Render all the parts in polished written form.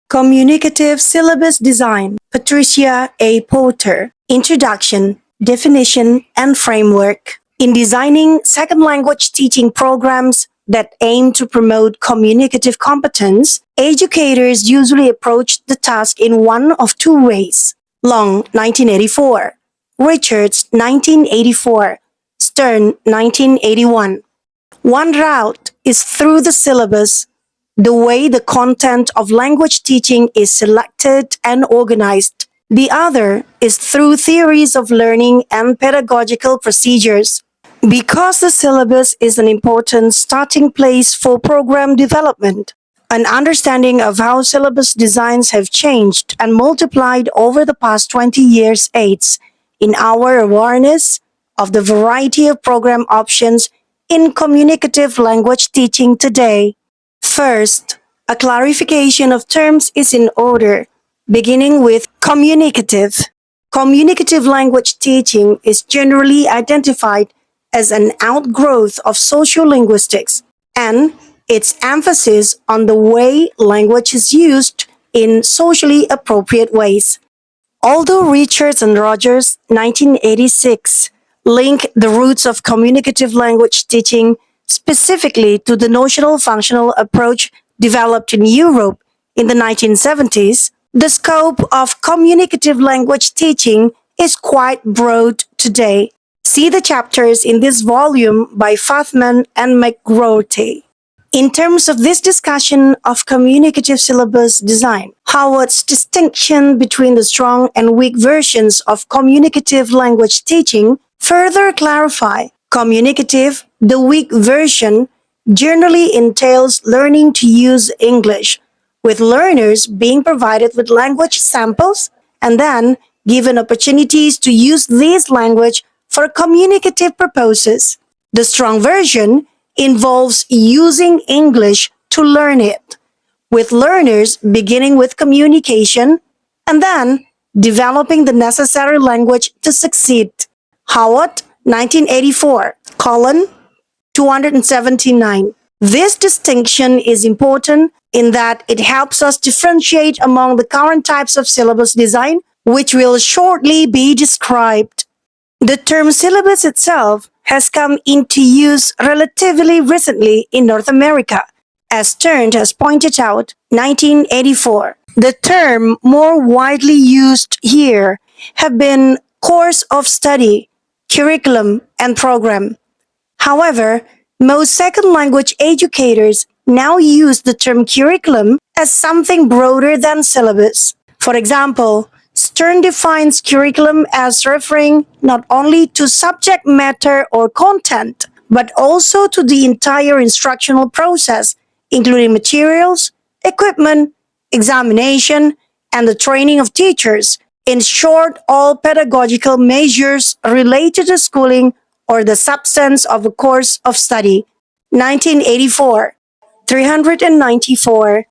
Communicative Syllabus Design, Patricia A Porter. Introduction, Definition, and Framework. In designing second language teaching programs that aim to promote communicative competence, educators usually approach the task in one of two ways. Long, 1984. Richards, 1984. Stern, 1981. One route is through the syllabus, the way the content of language teaching is selected and organized. The other is through theories of learning and pedagogical procedures. Because the syllabus is an important starting place for program development, an understanding of how syllabus designs have changed and multiplied over the past 20 years aids in our awareness of the variety of program options in communicative language teaching today. First, a clarification of terms is in order, beginning with communicative. Communicative language teaching is generally identified as an outgrowth of sociolinguistics and its emphasis on the way language is used in socially appropriate ways. Although Richards and Rogers, 1986, link the roots of communicative language teaching specifically to the notional functional approach developed in Europe in the 1970s, the scope of communicative language teaching is quite broad today. See the chapters in this volume by Fathman and McGroarty. In terms of this discussion of communicative syllabus design, Howard's distinction between the strong and weak versions of communicative language teaching further clarify. Communicative, the weak version, generally entails learning to use English, with learners being provided with language samples and then given opportunities to use this language for communicative purposes. The strong version involves using English to learn it, with learners beginning with communication and then developing the necessary language to succeed. Howard, 1984, colon 279. This distinction is important in that it helps us differentiate among the current types of syllabus design, which will shortly be described. The term syllabus itself has come into use relatively recently in North America, as Stern has pointed out, 1984. The term more widely used here have been course of study, curriculum, and program. However, most second language educators now use the term curriculum as something broader than syllabus. For example, Stern defines curriculum as referring not only to subject matter or content, but also to the entire instructional process, including materials, equipment, examination, and the training of teachers. In short, all pedagogical measures related to schooling or the substance of a course of study. 1984, 394.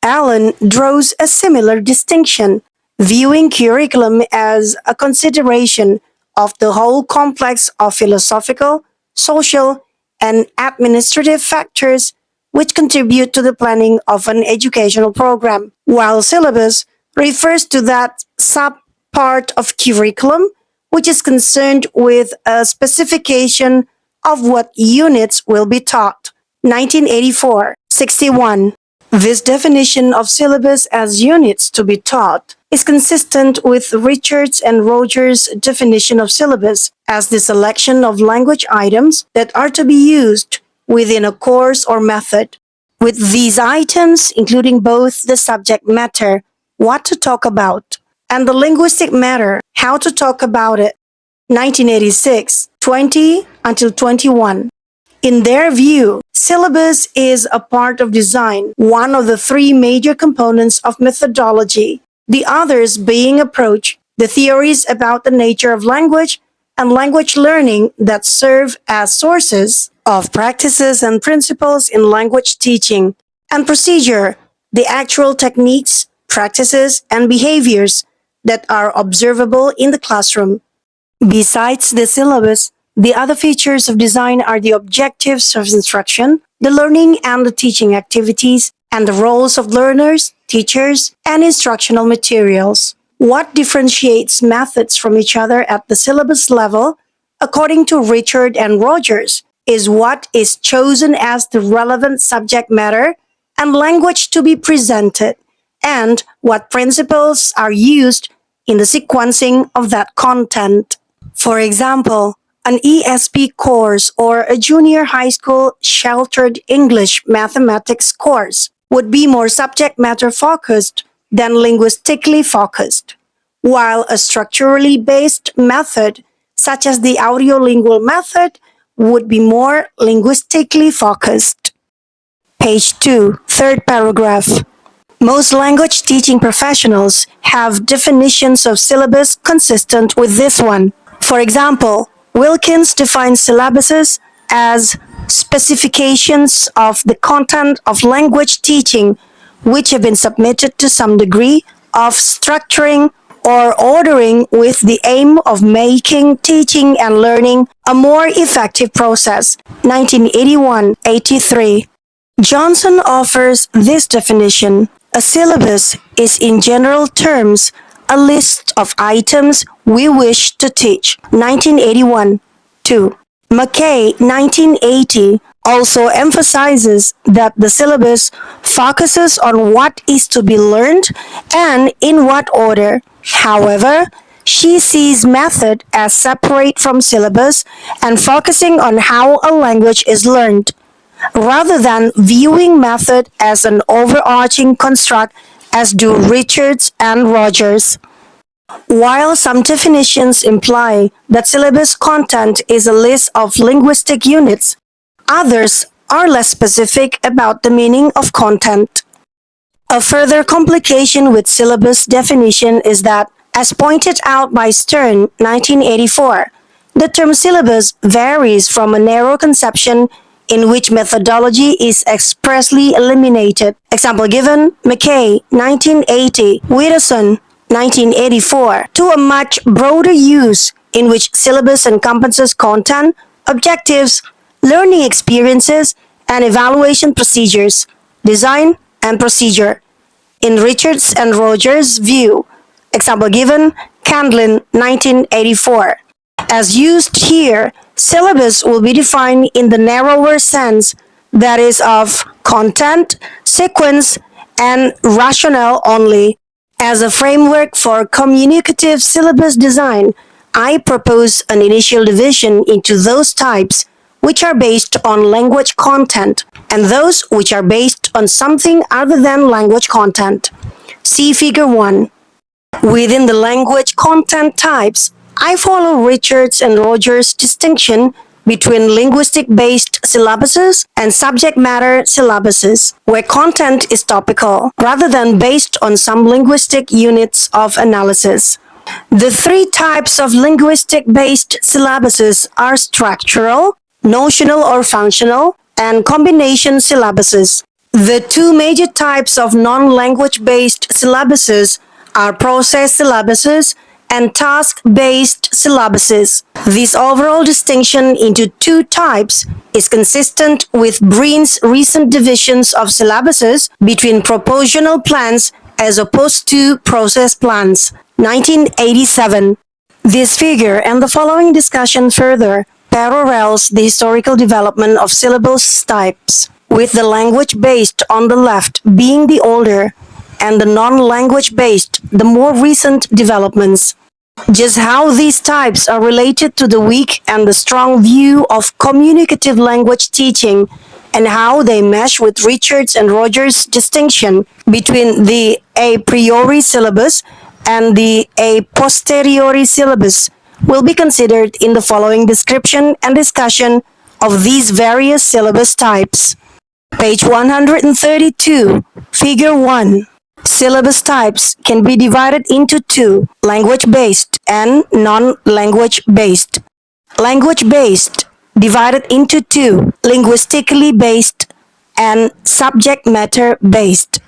Allen draws a similar distinction, viewing curriculum as a consideration of the whole complex of philosophical, social, and administrative factors which contribute to the planning of an educational program, while syllabus refers to that sub-part of curriculum which is concerned with a specification of what units will be taught. 1984, 61. This definition of syllabus as units to be taught is consistent with Richards and Rogers' definition of syllabus as the selection of language items that are to be used within a course or method. With these items, including both the subject matter, what to talk about, and the linguistic matter, how to talk about it. 1986, 20 until 21. In their view, syllabus is a part of design, one of the three major components of methodology, the others being approach, the theories about the nature of language, and language learning that serve as sources of practices and principles in language teaching, and procedure, the actual techniques, practices, and behaviors that are observable in the classroom. Besides the syllabus, the other features of design are the objectives of instruction, the learning and the teaching activities, and the roles of learners, teachers, and instructional materials. What differentiates methods from each other at the syllabus level, according to Richard and Rogers, is what is chosen as the relevant subject matter and language to be presented, and what principles are used in the sequencing of that content. For example, an ESP course or a junior high school sheltered English mathematics course would be more subject matter focused than linguistically focused, while a structurally based method, such as the audiolingual method, would be more linguistically focused. Page 2, third paragraph. Most language teaching professionals have definitions of syllabus consistent with this one. For example, Wilkins defines syllabuses as specifications of the content of language teaching which have been submitted to some degree of structuring or ordering with the aim of making teaching and learning a more effective process. 1981-83. Johnson offers this definition. A syllabus is in general terms a list of items we wish to teach. 1981. 2. McKay, 1980, also emphasizes that the syllabus focuses on what is to be learned and in what order. However, she sees method as separate from syllabus and focusing on how a language is learned, rather than viewing method as an overarching construct as do Richards and Rogers. While some definitions imply that syllabus content is a list of linguistic units, others are less specific about the meaning of content. A further complication with syllabus definition is that, as pointed out by Stern, 1984, the term syllabus varies from a narrow conception in which methodology is expressly eliminated. Example given, McKay, 1980, Widdowson, 1984, to a much broader use in which syllabus encompasses content, objectives, learning experiences, and evaluation procedures, design, and procedure. In Richards and Rogers' view, example given, Candlin, 1984. As used here, syllabus will be defined in the narrower sense, that is of content, sequence, and rationale only. As a framework for communicative syllabus design, I propose an initial division into those types which are based on language content and those which are based on something other than language content. See Figure 1. Within the language content types, I follow Richards and Rogers' distinction between linguistic-based syllabuses and subject matter syllabuses, where content is topical, rather than based on some linguistic units of analysis. The three types of linguistic-based syllabuses are structural, notional or functional, and combination syllabuses. The two major types of non-language-based syllabuses are process syllabuses and task-based syllabuses. This overall distinction into two types is consistent with Breen's recent divisions of syllabuses between propositional plans as opposed to process plans. 1987. This figure and the following discussion further parallels the historical development of syllabus types, with the language-based on the left being the older and the non-language-based the more recent developments. Just how these types are related to the weak and the strong view of communicative language teaching and how they mesh with Richards and Rogers' distinction between the a priori syllabus and the a posteriori syllabus will be considered in the following description and discussion of these various syllabus types. Page 132, Figure 1. Syllabus types can be divided into two, language-based and non-language-based. Language-based divided into two, linguistically based and subject matter-based.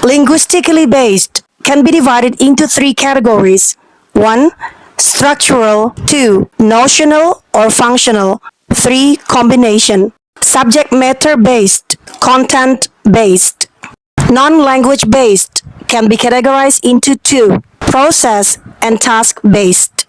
Linguistically based can be divided into three categories. 1. Structural. 2. Notional or functional. 3. Combination. Subject matter-based, content-based. Non-language based can be categorized into two: process and task-based.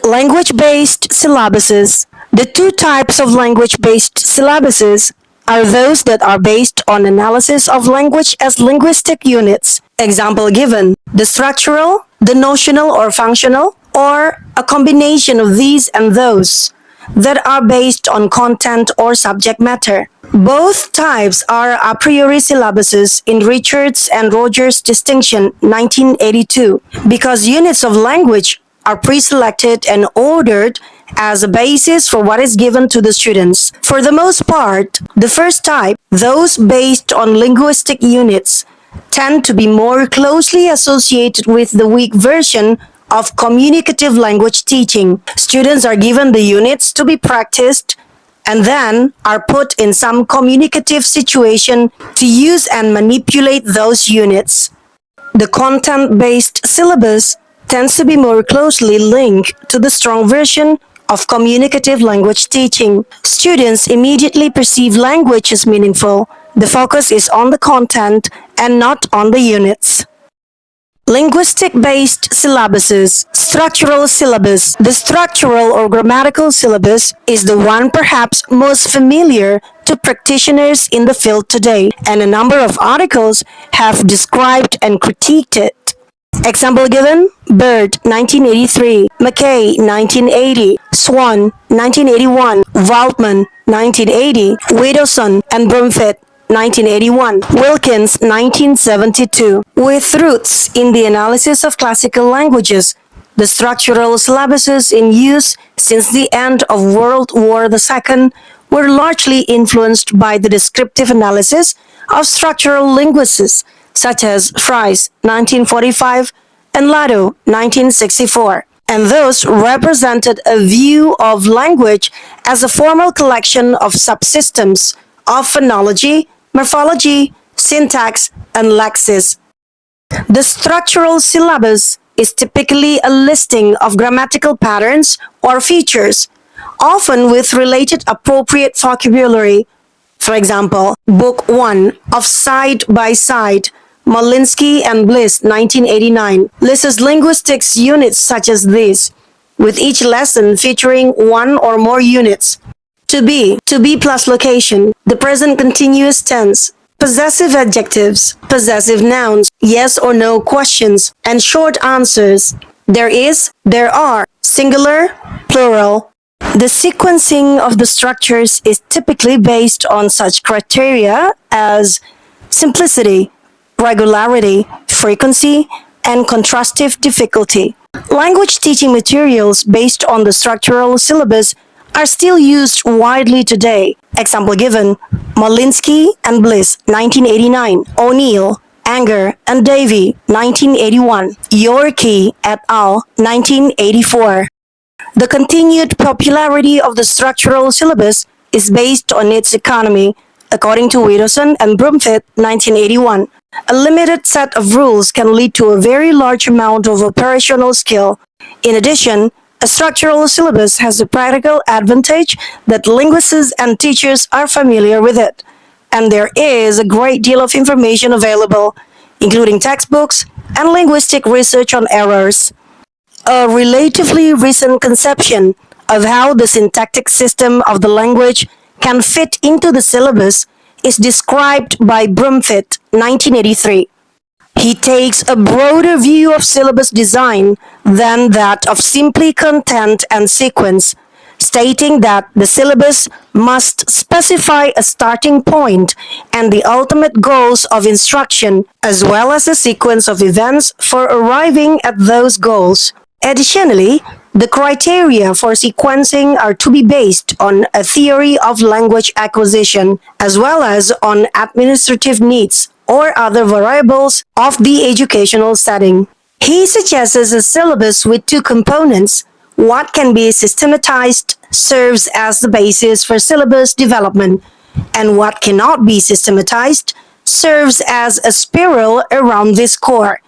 Language-based syllabuses. The two types of language-based syllabuses are those that are based on analysis of language as linguistic units. Example given: the structural, the notional or functional, or a combination of these and those that are based on content or subject matter. Both types are a priori syllabuses in Richards and Rogers' distinction 1982 because units of language are pre-selected and ordered as a basis for what is given to the students. For the most part, the first type, those based on linguistic units, tend to be more closely associated with the weak version of communicative language teaching. Students are given the units to be practiced and then are put in some communicative situation to use and manipulate those units. The content-based syllabus tends to be more closely linked to the strong version of communicative language teaching. Students immediately perceive language as meaningful. The focus is on the content and not on the units. Linguistic-based syllabuses. Structural syllabus. The structural or grammatical syllabus is the one perhaps most familiar to practitioners in the field today, and a number of articles have described and critiqued it. Example given: Bird, 1983, McKay, 1980, Swan, 1981, Waldman, 1980, Widdowson and Brumfitt, 1981, Wilkins, 1972. With roots in the analysis of classical languages, the structural syllabuses in use since the end of World War II were largely influenced by the descriptive analysis of structural linguists such as Fries, 1945, and Lado, 1964. And those represented a view of language as a formal collection of subsystems of phonology, morphology, syntax, and lexis. The structural syllabus is typically a listing of grammatical patterns or features, often with related appropriate vocabulary. For example, Book 1 of Side by Side, Malinsky and Bliss, 1989, lists linguistics units such as these, with each lesson featuring one or more units. To be plus location, the present continuous tense, possessive adjectives, possessive nouns, yes or no questions, and short answers. There is, there are, singular, plural. The sequencing of the structures is typically based on such criteria as simplicity, regularity, frequency, and contrastive difficulty. Language teaching materials based on the structural syllabus are still used widely today. Example given: Malinsky and Bliss, 1989, O'Neill, Anger and Davy, 1981, Yorke et al., 1984. The continued popularity of the structural syllabus is based on its economy, according to Widdowson and Brumfitt, 1981. A limited set of rules can lead to a very large amount of operational skill. In addition, a structural syllabus has the practical advantage that linguists and teachers are familiar with it, and there is a great deal of information available, including textbooks and linguistic research on errors. A relatively recent conception of how the syntactic system of the language can fit into the syllabus is described by Brumfitt, 1983. He takes a broader view of syllabus design than that of simply content and sequence, stating that the syllabus must specify a starting point and the ultimate goals of instruction, as well as a sequence of events for arriving at those goals. Additionally, the criteria for sequencing are to be based on a theory of language acquisition, as well as on administrative needs or other variables of the educational setting. He suggests a syllabus with two components. What can be systematized serves as the basis for syllabus development, and what cannot be systematized serves as a spiral around this core.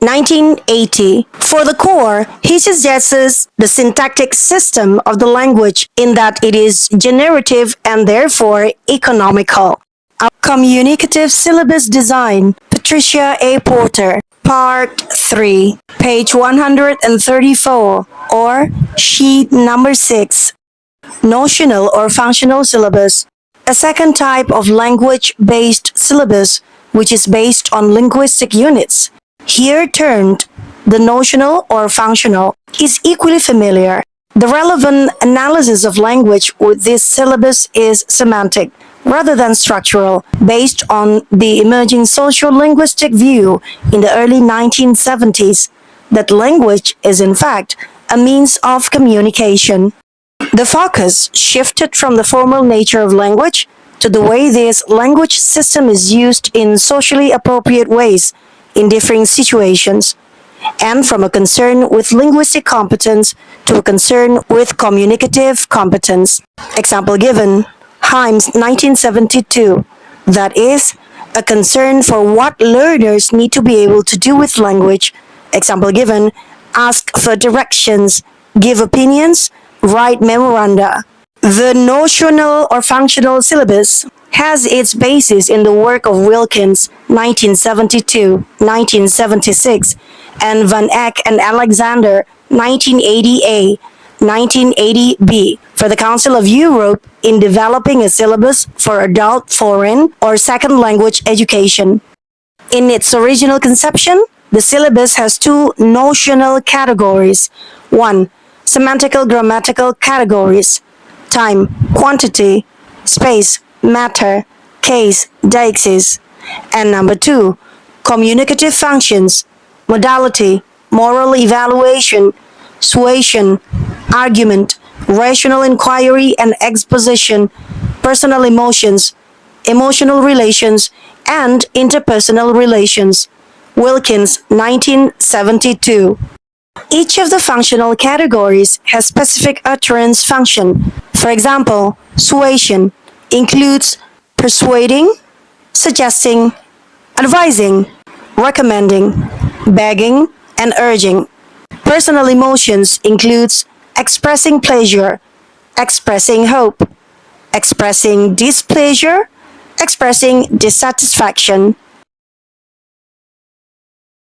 1980. For the core, he suggests the syntactic system of the language in that it is generative and therefore economical. A communicative syllabus design. Patricia A Porter, Part 3, page 134, or sheet number 6, notional or functional syllabus. A second type of language-based syllabus, which is based on linguistic units, here termed the notional or functional, is equally familiar. The relevant analysis of language with this syllabus is semantic rather than structural, based on the emerging social-linguistic view in the early 1970s that language is in fact a means of communication. The focus shifted from the formal nature of language to the way this language system is used in socially appropriate ways in differing situations, and from a concern with linguistic competence to a concern with communicative competence. Example given, Himes 1972, that is, a concern for what learners need to be able to do with language. Example given, ask for directions, give opinions, write memoranda. The notional or functional syllabus has its basis in the work of Wilkins 1972, 1976, and Van Eck and Alexander 1980A, 1980B for the Council of Europe in developing a syllabus for adult foreign or second language education. In its original conception, the syllabus has two notional categories. 1. Semantical grammatical categories: time, quantity, space, matter, case, deixis. And number 2, communicative functions: modality, moral evaluation, suasion, argument, rational inquiry and exposition, personal emotions, emotional relations, and interpersonal relations. Wilkins, 1972. Each of the functional categories has specific utterance function. For example, suasion includes persuading, suggesting, advising, recommending, begging, and urging. Personal emotions includes expressing pleasure, expressing hope, expressing displeasure, expressing dissatisfaction.